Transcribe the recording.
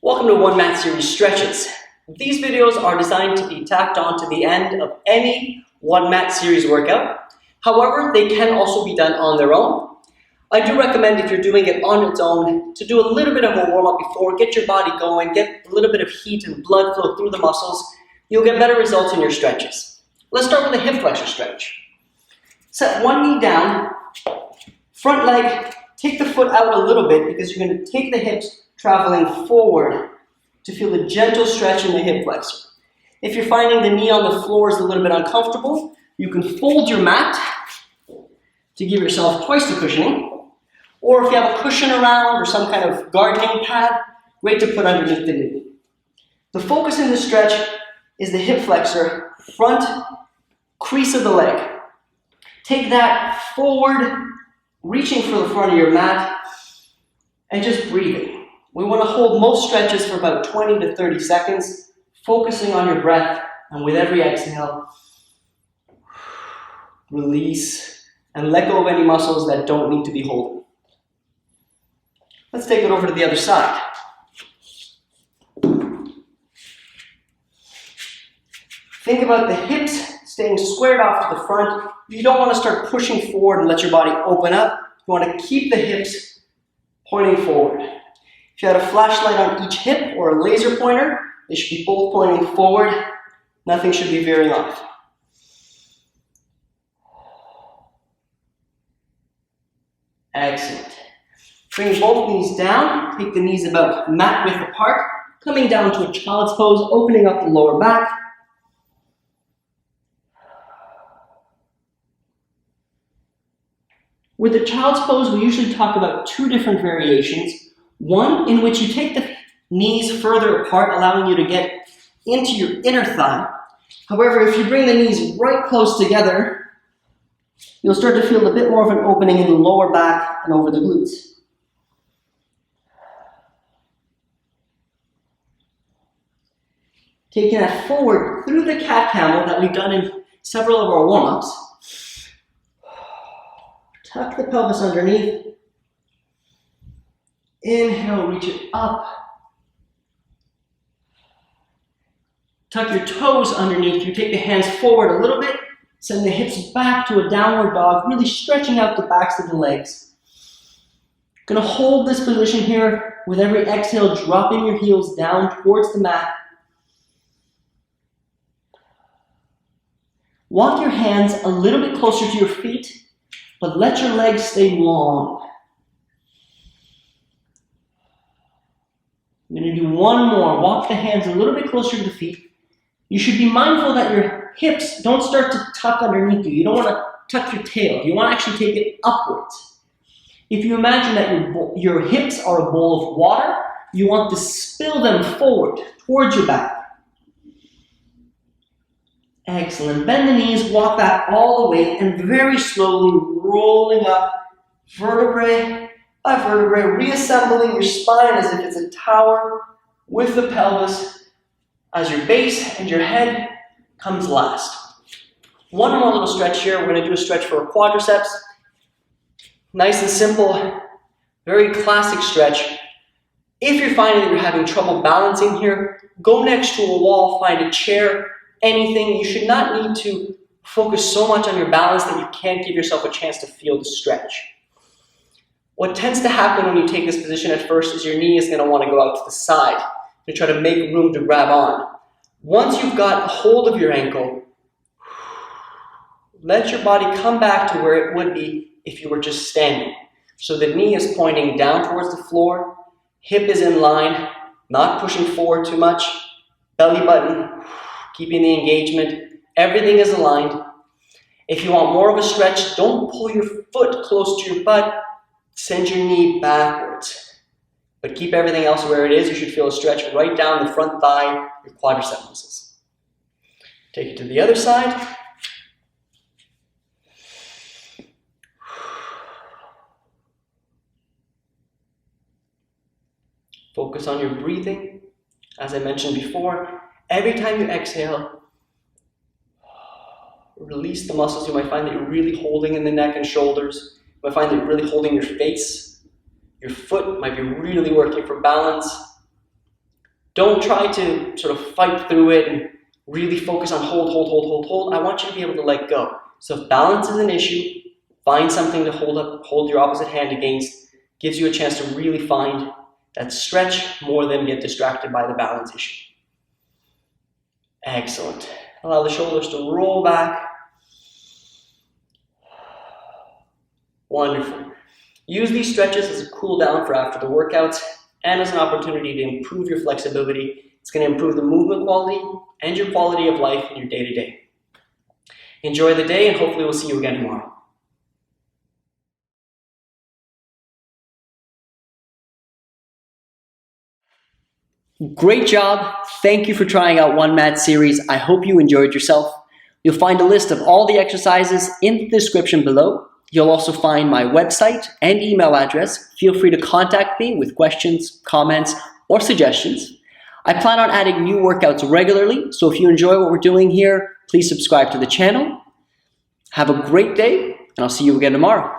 Welcome to One Mat Series Stretches. These videos are designed to be tacked on to the end of any One Mat Series workout. However, they can also be done on their own. I do recommend, if you're doing it on its own, to do a little bit of a warm-up before, get your body going, get a little bit of heat and blood flow through the muscles. You'll get better results in your stretches. Let's start with a hip flexor stretch. Set one knee down, front leg, take the foot out a little bit because you're going to take the hips traveling forward to feel a gentle stretch in the hip flexor. If you're finding the knee on the floor is a little bit uncomfortable, you can fold your mat to give yourself twice the cushioning. Or if you have a cushion around or some kind of gardening pad, great to put underneath the knee. The focus in the stretch is the hip flexor, front crease of the leg. Take that forward, reaching for the front of your mat, and just breathing. We want to hold most stretches for about 20 to 30 seconds, focusing on your breath, and with every exhale, release, and let go of any muscles that don't need to be holding. Let's take it over to the other side. Think about the hips staying squared off to the front. You don't want to start pushing forward and let your body open up. You want to keep the hips pointing forward. If you had a flashlight on each hip or a laser pointer, they should be both pointing forward. Nothing should be veering off. Excellent. Bring both knees down. Take the knees about mat width apart. Coming down to a child's pose, opening up the lower back. With the child's pose, we usually talk about two different variations. One in which you take the knees further apart, allowing you to get into your inner thigh. However, if you bring the knees right close together, you'll start to feel a bit more of an opening in the lower back and over the glutes. Taking that forward through the cat-camel that we've done in several of our warm-ups. Tuck the pelvis underneath. Inhale, reach it up. Tuck your toes underneath you. Take the hands forward a little bit. Send the hips back to a downward dog, really stretching out the backs of the legs. Gonna hold this position here with every exhale, dropping your heels down towards the mat. Walk your hands a little bit closer to your feet, but let your legs stay long. I'm going to do one more. Walk the hands a little bit closer to the feet. You should be mindful that your hips don't start to tuck underneath you. You don't want to tuck your tail. You want to actually take it upwards. If you imagine that your hips are a bowl of water, you want to spill them forward towards your back. Excellent. Bend the knees, walk that all the way, and very slowly rolling up vertebrae by vertebrae, reassembling your spine as if it's a tower with the pelvis as your base and your head comes last. One more little stretch here. We're going to do a stretch for our quadriceps. Nice and simple, very classic stretch. If you're finding that you're having trouble balancing here, go next to a wall, find a chair, anything. You should not need to focus so much on your balance that you can't give yourself a chance to feel the stretch. What tends to happen when you take this position at first is your knee is going to want to go out to the side to try to make room to grab on. Once you've got a hold of your ankle, let your body come back to where it would be if you were just standing. So the knee is pointing down towards the floor, hip is in line, not pushing forward too much, belly button, keeping the engagement, everything is aligned. If you want more of a stretch, don't pull your foot close to your butt. Send your knee backwards, but keep everything else where it is. You should feel a stretch right down the front thigh, your quadriceps muscles. Take it to the other side. Focus on your breathing. As I mentioned before, every time you exhale, release the muscles you might find that you're really holding in the neck and shoulders. You might find that you're really holding your face. Your foot might be really working for balance. Don't try to sort of fight through it and really focus on hold. I want you to be able to let go. So if balance is an issue, find something to hold your opposite hand against. Gives you a chance to really find that stretch more than get distracted by the balance issue. Excellent. Allow the shoulders to roll back. Wonderful. Use these stretches as a cool down for after the workouts and as an opportunity to improve your flexibility. It's going to improve the movement quality and your quality of life in your day-to-day. Enjoy the day, and hopefully we'll see you again tomorrow. Great job. Thank you for trying out One Mat series. I hope you enjoyed yourself. You'll find a list of all the exercises in the description below. You'll also find my website and email address. Feel free to contact me with questions, comments, or suggestions. I plan on adding new workouts regularly, so if you enjoy what we're doing here, please subscribe to the channel. Have a great day, and I'll see you again tomorrow.